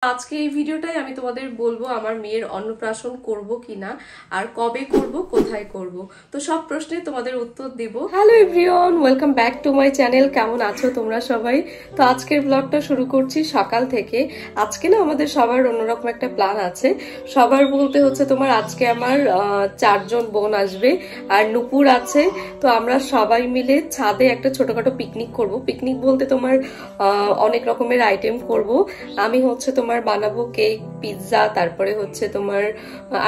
আজকে এই ভিডিওটাই আমি তোমাদের বলবো আমার মেয়ের অন্নপ্রাশন করব কিনা আর কবে করব কোথায় করব তো সব প্রশ্নে তোমাদের উত্তর দেব। Hello everyone, welcome back to my channel. কেমন আছো তোমরা সবাই? তো আজকের ব্লগটা শুরু করছি সকাল থেকে। আজকে না আমাদের সবার অন্যরকম একটা প্ল্যান আছে। সবার বলতে হচ্ছে তোমার আজকে আমার 4 জন বোন আসবে আর নুপুর আছে। তো আমরা সবাই মিলে ছাদে একটা ছোটখাটো পিকনিক করব। পিকনিক বলতে তোমার অনেক রকমের আইটেম করব। আমি হচ্ছে তোমার বানাবো কেক, পিৎজা, তারপরে হচ্ছে তোমার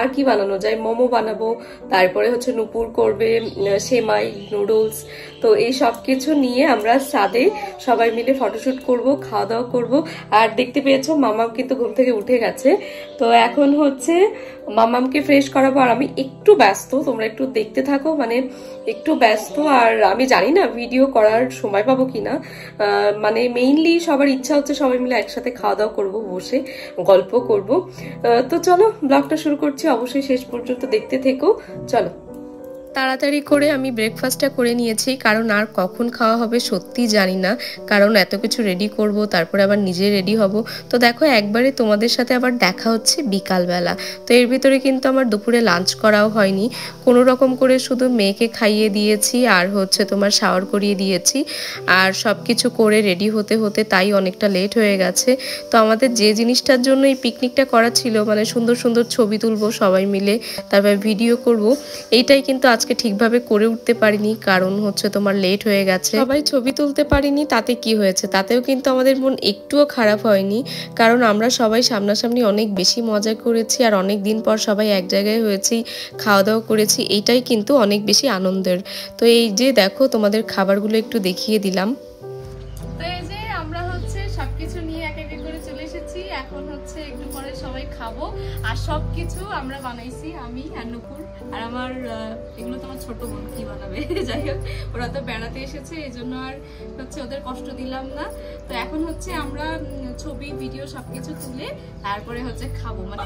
আর কি বানানো যায়, মোমো বানাবো, তারপরে হচ্ছে নুপুর করবে সেমাই, নুডলস। তো এই সব কিছু নিয়ে আমরা ছাদে সবাই মিলে ফটোশুট করব, খাওয়া দাওয়া করব। আর দেখতে পেয়েছো মামাম কিন্তু ঘুম থেকে উঠে গেছে। তো এখন হচ্ছে মামামকে ফ্রেশ করাবো আর আমি একটু ব্যস্ত, তোমরা একটু দেখতে থাকো, মানে একটু ব্যস্ত। আর আমি জানি না ভিডিও করার সময় পাবো কিনা, মানে মেইনলি সবার ইচ্ছা হচ্ছে সবাই মিলে একসাথে খাওয়া দাওয়া করবো, বসে গল্প করব। তো চলো ব্লগটা শুরু করছি, অবশ্যই শেষ পর্যন্ত দেখতে থেকো। চলো, তাড়াতাড়ি করে আমি ব্রেকফাস্টটা করে নিয়েছি, কারণ আর কখন খাওয়া হবে সত্যি জানি না, কারণ এত কিছু রেডি করব, তারপরে আবার নিজে রেডি হব। তো দেখো একবারে তোমাদের সাথে আবার দেখা হচ্ছে বিকালবেলা। তো এর ভিতরে কিন্তু আমার দুপুরে লাঞ্চ করাও হয়নি, কোনো রকম করে শুধু মেয়েকে খাইয়ে দিয়েছি আর হচ্ছে তোমার শাওয়ার করিয়ে দিয়েছি। আর সব কিছু করে রেডি হতে হতে তাই অনেকটা লেট হয়ে গেছে। তো আমাদের যে জিনিসটার জন্য এই পিকনিকটা করা ছিল, মানে সুন্দর সুন্দর ছবি তুলবো সবাই মিলে, তারপর ভিডিও করব, এইটাই কিন্তু আজকে ঠিকভাবে করে উঠতে পারিনি, কারণ হচ্ছে তোমার লেট হয়ে গেছে। সবাই ছবি তুলতে পারিনি, তাতে কি হয়েছে, তাতেও কিন্তু আমাদের মন একটুও খারাপ হয়নি, কারণ আমরা সবাই সামনাসামনি অনেক বেশি মজা করেছি আর অনেক দিন পর সবাই এক জায়গায় হয়েছি, খাওয়া দাওয়া করেছি, এইটাই কিন্তু অনেক বেশি আনন্দের। তো এই যে দেখো তোমাদের খাবারগুলো একটু দেখিয়ে দিলাম। তো এই যে আমরা হচ্ছে সবকিছু নিয়ে এক এক করে চলে এসেছি, এখন হচ্ছে একটু পরে সবাই খাবো। আর সবকিছু আমরা বানাইছি আমি আর নুপুর, আর আমার এগুলো তোমার ছোট বোন কি বানাবে যাই হোক, ওরা তো বেড়াতে এসেছে, এই জন্য আর হচ্ছে ওদের কষ্ট দিলাম না। তো এখন হচ্ছে আমরা ছবি ভিডিও সবকিছু তুলে তারপরে হচ্ছে খাবো, মানে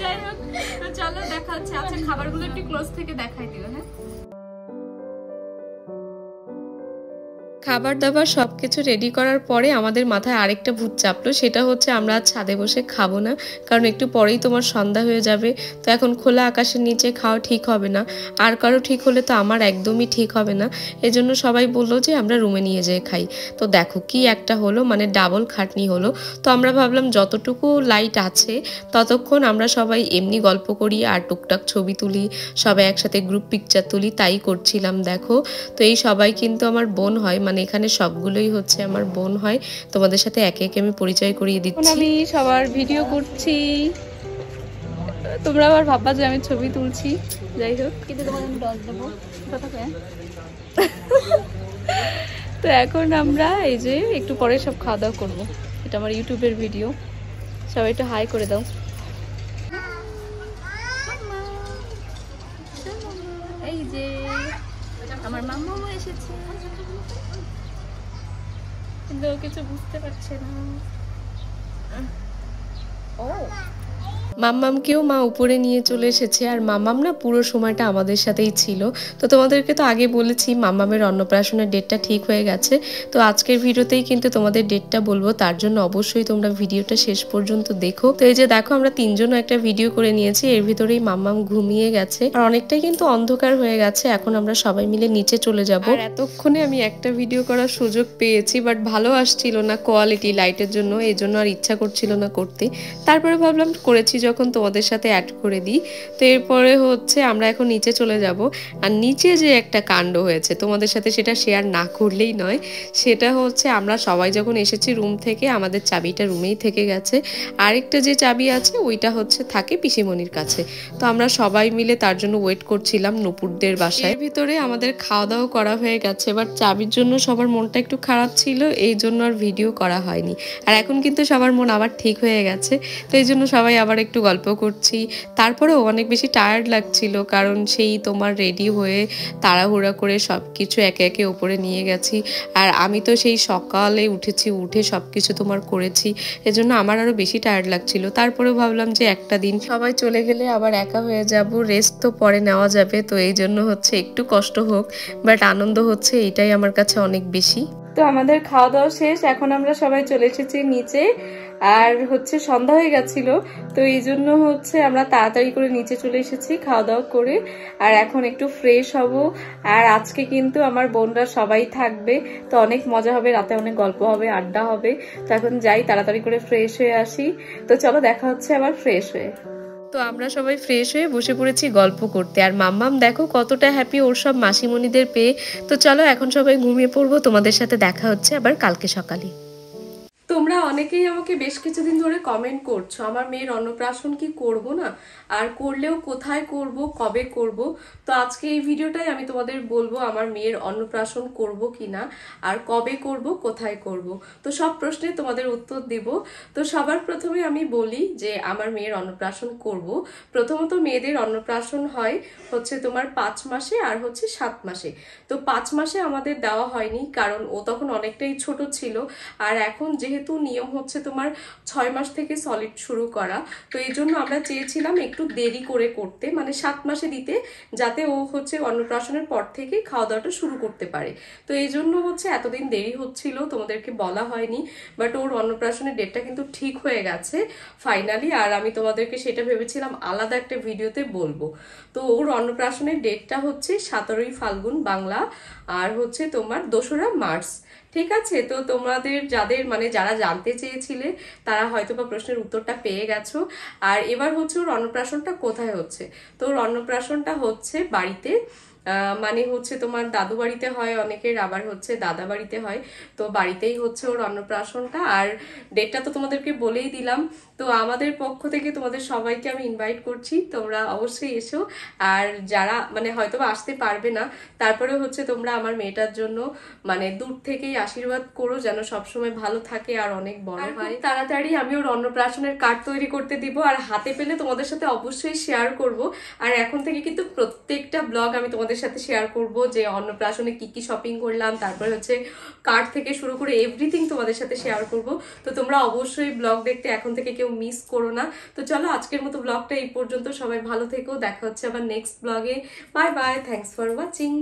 যাই হোক। তো চলো দেখা হচ্ছে। আচ্ছা খাবারগুলো একটু ক্লোজ থেকে দেখাই দিও। হ্যাঁ, খাবার দাবার সবকিছু রেডি করার পরে আমাদের মাথায় আরেকটা ভূত চাপলো, সেটা হচ্ছে আমরা ছাদে বসে খাবো না, কারণ একটু পরেই তোমার সন্ধ্যা হয়ে যাবে। তো এখন খোলা আকাশের নিচে খাওয়া ঠিক হবে না, আর কারো ঠিক হলে তো আমার একদমই ঠিক হবে না। এজন্য সবাই বললো যে আমরা রুমে নিয়ে যেয়ে খাই। তো দেখো কি একটা হলো, মানে ডাবল খাটনি হলো। তো আমরা ভাবলাম যতটুকু লাইট আছে ততক্ষণ আমরা সবাই এমনি গল্প করি আর টুকটাক ছবি তুলি, সবাই একসাথে গ্রুপ পিকচার তুলি, তাই করছিলাম। দেখো তো এই সবাই কিন্তু আমার বোন হয়, মানে এখানে সবগুলোই হচ্ছে আমার বোন হয়। তোমাদের সাথে একে একে আমি পরিচয় করিয়ে দিচ্ছি। আমি সবার ভিডিও করছি, তোমরা আবার ভাববা যে আমি ছবি তুলছি, যাই হোক। কিন্তু তোমাদের আমি ডজ দেবো। তো এখন আমরা এই যে একটু পরে সব খাওয়া দাওয়া করবো। এটা আমার ইউটিউবের ভিডিও, সবাই একটু হাই করে দাও। এই যে আমার মাম্মাও এসেছে, কিন্তু কিছু বুঝতে পারছে না। ও মাম্মামকেও মা উপরে নিয়ে চলে এসেছে, আর মাম্মাম না পুরো সময়টা আমাদের সাথেই ছিল। তো তোমাদেরকে তো আগে বলেছি মাম্মামের অন্নপ্রাশনের ডেটটা ঠিক হয়ে গেছে। তো আজকের ভিডিওতেই কিন্তু তোমাদের ডেটটা বলবো, তার জন্য অবশ্যই তোমরা ভিডিওটা শেষ পর্যন্ত দেখো। তো এই যে দেখো আমরা তিনজনও একটা ভিডিও করে নিয়েছি, এর ভিতরেই মাম্মাম ঘুমিয়ে গেছে আর অনেকটাই কিন্তু অন্ধকার হয়ে গেছে। এখন আমরা সবাই মিলে নিচে চলে যাব। আর এতক্ষণে আমি একটা ভিডিও করার সুযোগ পেয়েছি, বাট ভালো আসছিল না কোয়ালিটি লাইটের জন্য, এই জন্য আর ইচ্ছা করছিল না করতে। তারপরে ভাবলাম করেছি যখন তোমাদের সাথে অ্যাড করে দিই। তো এরপরে হচ্ছে আমরা এখন নিচে চলে যাব। আর নিচে যে একটা কাণ্ড হয়েছে তোমাদের সাথে সেটা শেয়ার না করলেই নয়। সেটা হচ্ছে আমরা সবাই যখন এসেছি রুম থেকে, আমাদের চাবিটা রুমেই থেকে গেছে, আরেকটা যে চাবি আছে ওইটা হচ্ছে থাকে পিসিমণির কাছে। তো আমরা সবাই মিলে তার জন্য ওয়েট করছিলাম নুপুরদের বাসায়। ভিতরে আমাদের খাওয়া দাওয়া করা হয়ে গেছে, এবার চাবির জন্য সবার মনটা একটু খারাপ ছিল, এই জন্য আর ভিডিও করা হয়নি। আর এখন কিন্তু সবার মন আবার ঠিক হয়ে গেছে, তো এই জন্য সবাই আবার একটু গল্প করছি। তারপরেও অনেক বেশি টায়ার্ড লাগছিল, কারণ সেই তোমার রেডি হয়ে তাড়াহুড়া করে সব কিছু একে একে ওপরে নিয়ে গেছি। আর আমি তো সেই সকালে উঠেছি, উঠে সব কিছু তোমার করেছি, এজন্য আমার আরও বেশি টায়ার্ড লাগছিল। তারপরেও ভাবলাম যে একটা দিন সবাই চলে গেলে আবার একা হয়ে যাব, রেস্ট তো পরে নেওয়া যাবে। তো এই জন্য হচ্ছে একটু কষ্ট হোক, বাট আনন্দ হচ্ছে, এটাই আমার কাছে অনেক বেশি। তো আমাদের খাওয়া দাওয়া শেষ, এখন আমরা সবাই চলে এসেছি নিচে। আর হচ্ছে সন্ধ্যা হয়ে গেছিল, তো এই জন্য হচ্ছে আমরা তাড়াতাড়ি করে নিচে চলে এসেছি খাওয়া দাওয়া করে। আর এখন একটু ফ্রেশ হব। আর আজকে কিন্তু আমার বোনরা সবাই থাকবে, তো অনেক মজা হবে, রাতে অনেক গল্প হবে, আড্ডা হবে। তো এখন যাই তাড়াতাড়ি করে ফ্রেশ হয়ে আসি। তো চলো দেখা হচ্ছে আবার ফ্রেশ হয়ে। তো আমরা সবাই ফ্রেশ হয়ে বসে পড়েছি গল্প করতে। আর মাম্মাম দেখো কতটা হ্যাপি ওর সব মাসিমণিদের পেয়ে। তো চলো এখন সবাই ঘুমিয়ে পড়বো, তোমাদের সাথে দেখা হচ্ছে আবার কালকে সকালে। তোমরা অনেকেই আমাকে বেশ কিছুদিন ধরে কমেন্ট করছো আমার মেয়ের অন্নপ্রাশন কি করব না, আর করলেও কোথায় করব, কবে করব। তো আজকে এই ভিডিওটাই আমি তোমাদের বলবো আমার মেয়ের অন্নপ্রাশন করব কিনা, আর কবে করব, কোথায় করব। তো সব প্রশ্নে তোমাদের উত্তর দেব। তো সবার প্রথমে আমি বলি যে আমার মেয়ের অন্নপ্রাশন করব। প্রথমত মেয়েদের অন্নপ্রাশন হয় হচ্ছে তোমার 5 মাসে আর হচ্ছে 7 মাসে। তো 5 মাসে আমাদের দেওয়া হয়নি, কারণ ও তখন অনেকটাই ছোট ছিল। আর এখন যেহেতু নিয়ম হচ্ছে তোমার 6 মাস থেকে সলিড শুরু করা, তো এই জন্য আমরা চেয়েছিলাম একটু দেরি করে করতে, মানে 7 মাসে দিতে, যাতে ও হচ্ছে অন্নপ্রাশনের পর থেকে খাওয়া দাওয়াটা শুরু করতে পারে। তো এই জন্য হচ্ছে এতদিন দেরি হচ্ছিল, তোমাদেরকে বলা হয়নি। বাট ওর অন্নপ্রাশনের ডেটটা কিন্তু ঠিক হয়ে গেছে ফাইনালি। আর আমি তোমাদেরকে সেটা ভেবেছিলাম আলাদা একটা ভিডিওতে বলবো। তো ওর অন্নপ্রাশনের ডেটটা হচ্ছে 17ই ফাল্গুন বাংলা, আর হচ্ছে তোমার 2রা মার্চ। ঠিক আছে, তো তোমাদের যাদের মানে যারা জানতে চেয়েছিলে তারা হয়তো বা প্রশ্নের উত্তরটা পেয়ে গেছো। আর এবার হচ্ছে ওর অন্নপ্রাশনটা কোথায় হচ্ছে। তো ওর অন্নপ্রাশনটা হচ্ছে বাড়িতে, মানে হচ্ছে তোমার দাদু বাড়িতে হয় অনেকের, আবার হচ্ছে দাদা বাড়িতে হয়। তো বাড়িতেই হচ্ছে ওর অন্নপ্রাশনটা। আর ডেটটা তো তোমাদেরকে বলেই দিলাম। তো আমাদের পক্ষ থেকে তোমাদের সবাইকে আমি ইনভাইট করছি, তোমরা অবশ্যই এসো। আর যারা মানে হয়তো বা আসতে পারবে না, তারপরে হচ্ছে তোমরা আমার মেয়েটার জন্য মানে দূর থেকেই আশীর্বাদ করো, যেন সবসময় ভালো থাকে আর অনেক বড় হয়। তাড়াতাড়ি আমি ওর অন্নপ্রাশনের কার্ড তৈরি করতে দিব, আর হাতে পেলে তোমাদের সাথে অবশ্যই শেয়ার করব। আর এখন থেকে কিন্তু প্রত্যেকটা ব্লগ আমি তোমাদের সাথে শেয়ার করব যে অন্নপ্রাশনে কি কি শপিং করলাম, তারপরে হচ্ছে কার্ড থেকে শুরু করে এভরিথিং তোমাদের সাথে শেয়ার করব। তো তোমরা অবশ্যই ব্লগ দেখতে এখন থেকে কেউ মিস করো না। তো চলো আজকের মতো ব্লগটা এই পর্যন্ত, সবাই ভালো থেকো, দেখা হচ্ছে আবার নেক্সট ব্লগে। Bye bye, thanks for watching.